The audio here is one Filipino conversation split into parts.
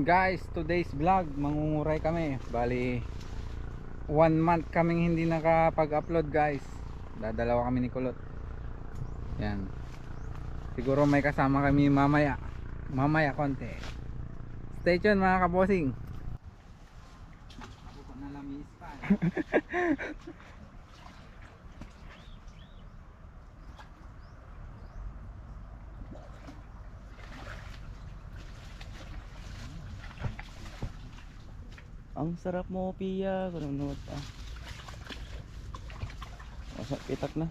Guys, today's vlog, mangunguray kami. Bali 1 month kaming hindi nakapag-upload guys. Dadalawa kami ni Kulot. Yan. Siguro may kasama kami mamaya. Mamaya konti. Stay tuned mga kabosing. Ako pa nalamis pa. Ang sarap mo, Pia. Kununod pa. Masak pitak na.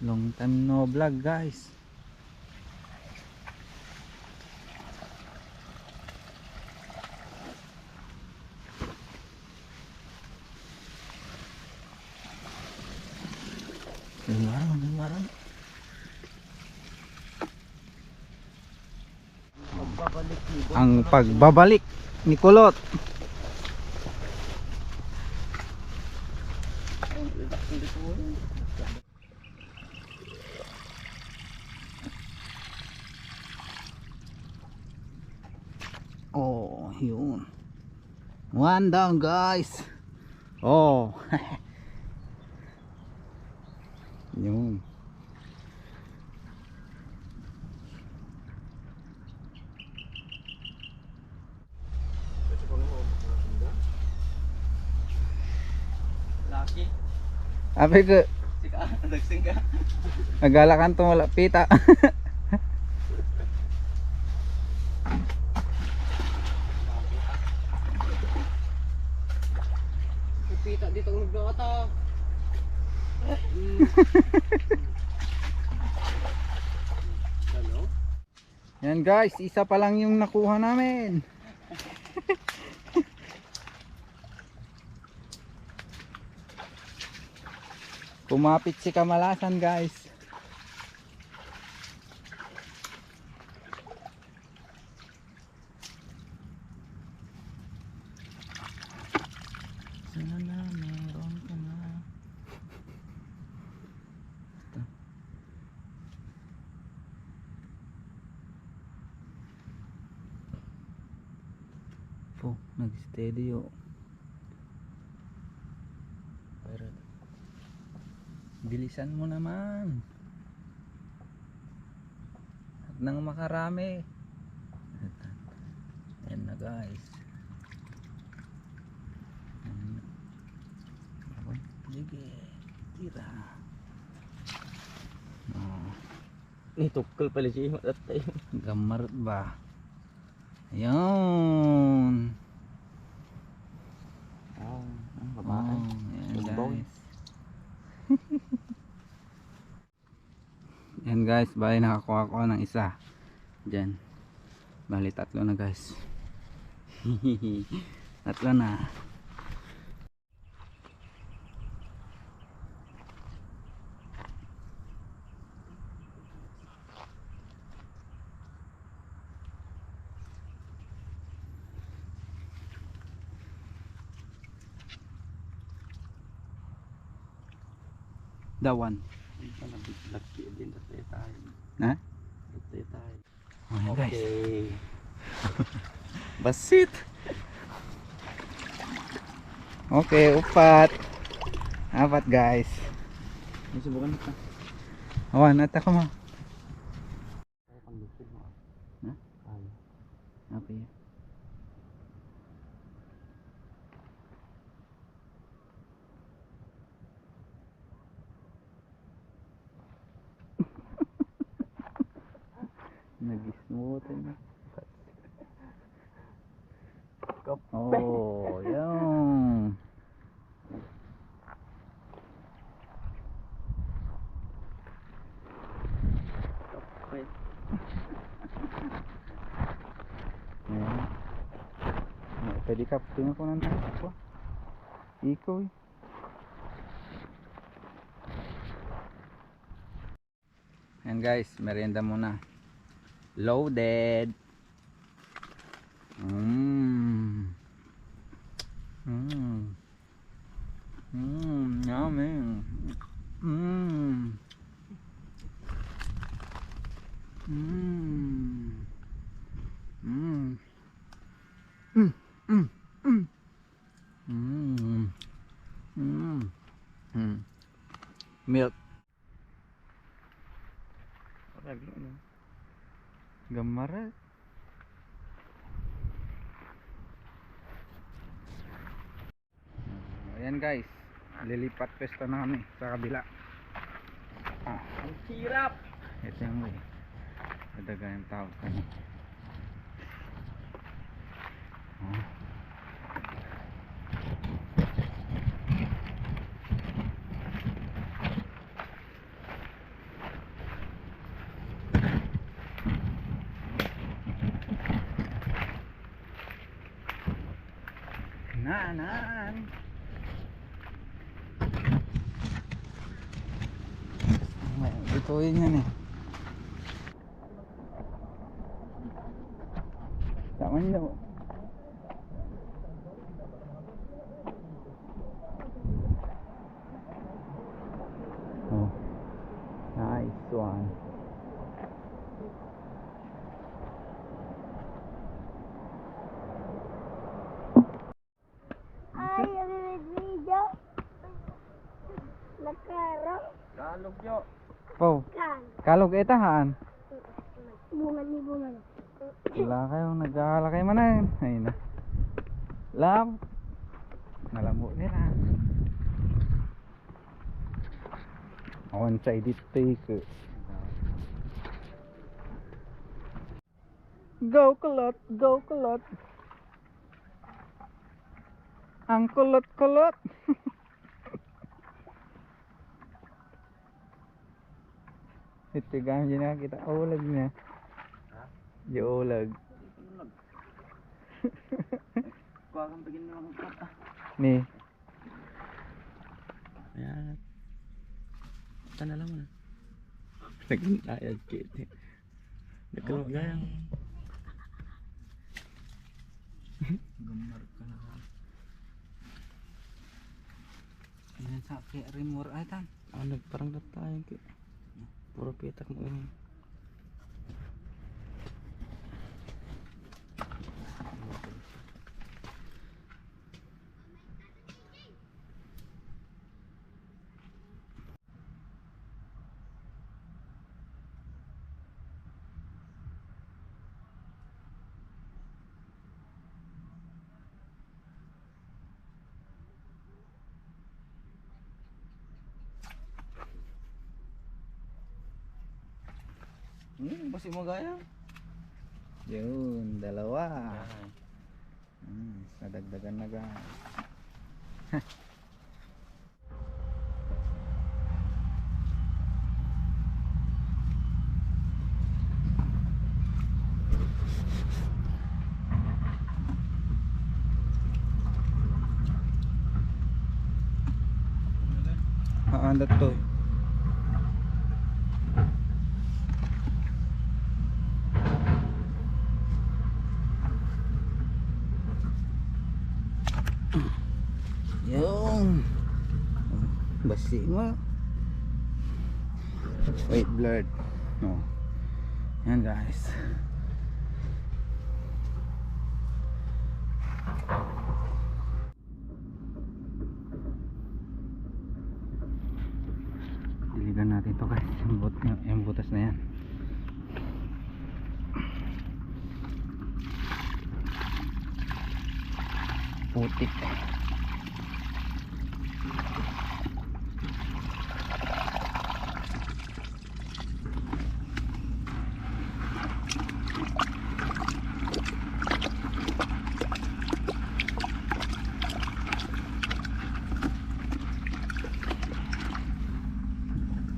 Long time no vlog guys. Dengaran. Ang pagbabalik ni Kulot. Oh, yun. One down guys. Oh. Yun. Laki. Ape ko, Sika, nagsing ka. nagalakan to wala pita. Pita dito ang naglata. Hello? Yan guys, isa pa lang yung nakuha namin. Kumapit si Kamalasan guys. Sana na meron ka na. Po, nag-steady oh. Bilisan mo naman. At nang makarami. Ayan na guys. Sige, tira. Oh, Ni tukol pala siya at tayo. gamarot ba? Ayun. Ang Oh, babae. ayan Lubaw. guys. Yan guys, bali nakakuha ko ng isa. Diyan. Bali tatlo na guys. Tatlo na. Dawan. Laki din tayo. Ha? Tayo. Oh, guys. Okay. Basit. Okay, upat. Apat guys. May subukan ito. Awan, at ako mo. Kaya pang lupid mo. Ha? Kaya. Okay. Nag-smooth na. Oh, yun. Okay. Ayan. Pwede ka, tingnan ko na ako. Ikaw eh. Ayan guys, merienda muna. Loaded. Yummy. Mm. Mm. Mm. Mm. Mm. Mm. Mm. Mm. Mm. Milk. Gamara. Ayan guys, lilipat pwesto na kami sa kabila. Ang hirap. Ito yung way. Madaga yung tao kami. Naanan. Ito yun yan eh. Tama niyo. Oh. Nice one. Ay, video. Nakaro. Lalog yo. Oh, Kan. kalog itahan. Bunga ni bunga. Wala kayo, nag-aalakay man na. Ayun na. Lam. Malamo nila. One-sided take. Go kulot, go kulot. Ang kulot-kulot. Ito gamit na kita ulag niya. Di ulag. Kuha kang bigyan mo ng pot ah. Ni. Ayan. Tanda lang mo na. Nag-ayad kit. Nagkalong gayang. Gambar ka na. Yan sa kaya remor ay tan. Parang datayang kit. Puro pitak mo ini. Basi mo gaya? Yun, dalawa. Nadagdagan na guys. Aandat to. Yung basi mo. Wait, blurred. No. Yan guys. Diligan natin to guys. Yung butas na yan. Putik.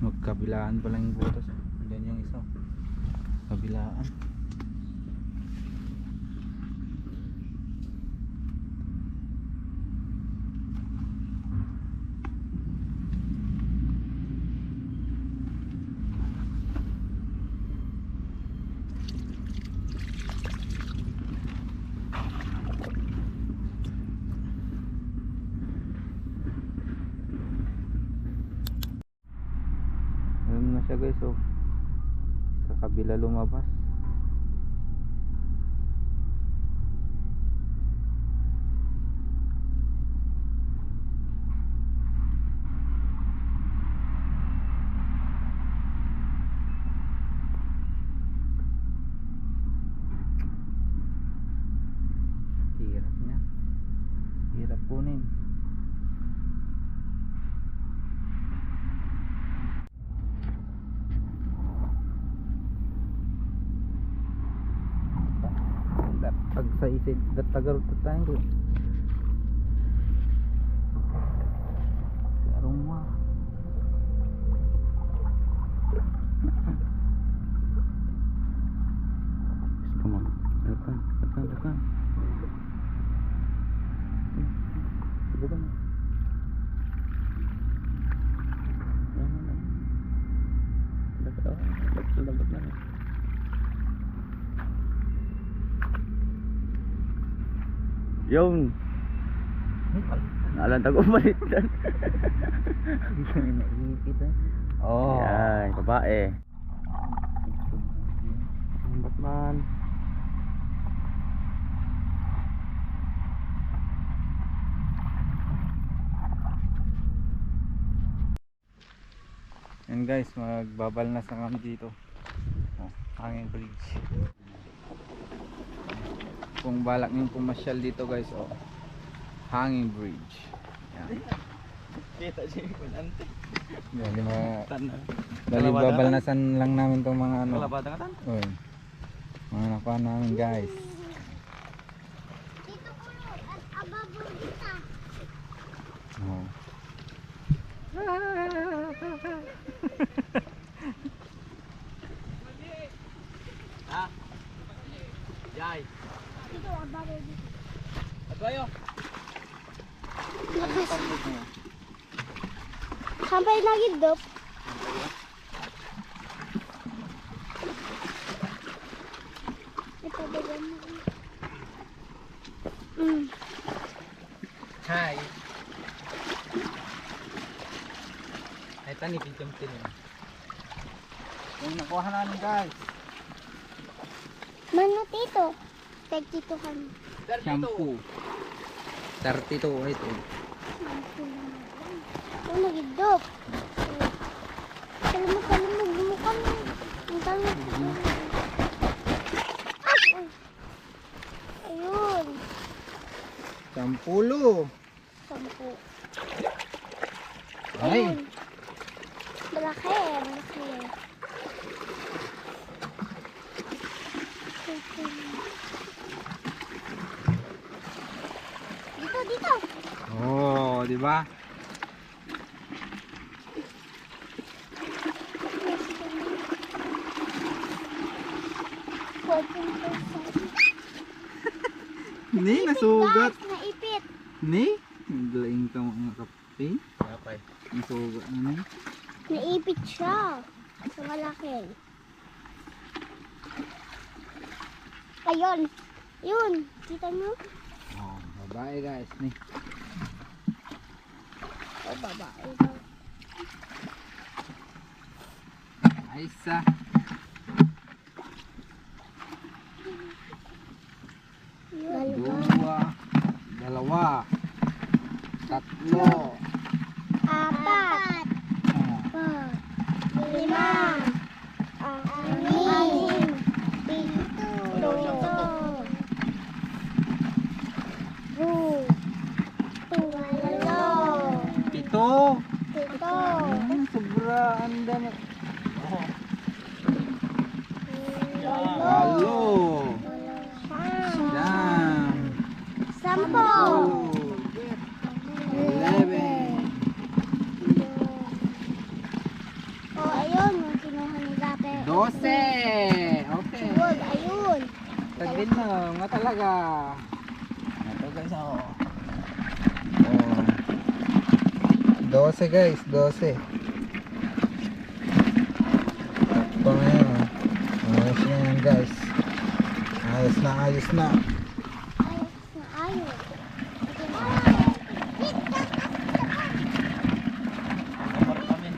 Magkabilaan pa lang yung butas. Diyan yung isa. Kabilaan. guys, oh. Sa kabila lumabas. Hirap niya. Hirap kunin. Pag sa isid tagarot tayo. Aroma. Come on. Depan. Subukan mo. Dapat na. Yung naalala ko balitan. Naipit eh. Oh. Yan, babae. Batman. Yan guys, magbabal na sa kami dito. Oh, hanging bridge. Kung balak nyo pumasyal dito guys, oh, hanging bridge. Yan. Kita siya yung antik. Yan, lima. Tanah. Bali babalnasan lang namin tong mga ano. Kalabada nga tan. Oh. Mga nakuha namin guys. Dito kulo at ababor kita. Oh. Ha? Jai. Dito ababor dito. Ato ayo. Sampai nagidop. Ito dagan mo. Hi. Ay tani pinjam tin. Yung nakuha namin guys. Mano tito? Tag tito kan. Shampoo. 32 ito. Oh, nagidop. Kalimut mo kami. Ang tanong. Ayun. Sampulo. 10. Ay. Ayun. Malaki. Dito. Oh, di ba? Ni nasugat. Guys, naipit. Ni laing ka mga kape. Kapay. Nasugat na ni. Naipit siya. Sa malaki. Ayun. Yun. Kita nyo? Oh, babae guys ni. Oh, babae. Isa. Dalawa. Tatlo. 4. Oh. 5. 6. 7. 8. 9. 10. 11. 12. Pito. 13. Sobra ang dami. Walo. Walo. Siyam. 10. 11. Oh, ayun. Yung kinuha ni dati. 12. Okay. Good, ayun. Tagin na nga talaga. Ito guys ako. Oh. 12 guys, 12. Ito na yun. Ayos na yan guys. Ayos na. Ayos na ayos. Kamar kami.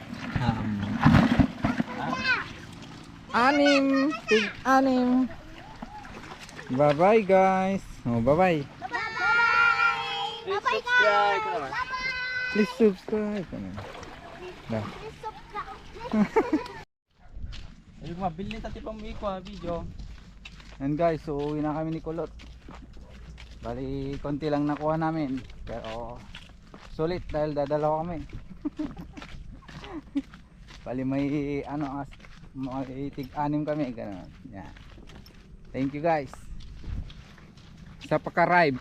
anim. Tig anim. Bye bye guys. Oh, bye bye. Please subscribe. Please subscribe. Da. Ayun, mabili tati pang video. And guys, so uwi na kami ni Kulot. Bali, konti lang nakuha namin. Pero sulit dahil dadalawa kami. Bali may ano, may tig-anim kami, gano'n. Yan. Thank you guys sa paka-ride.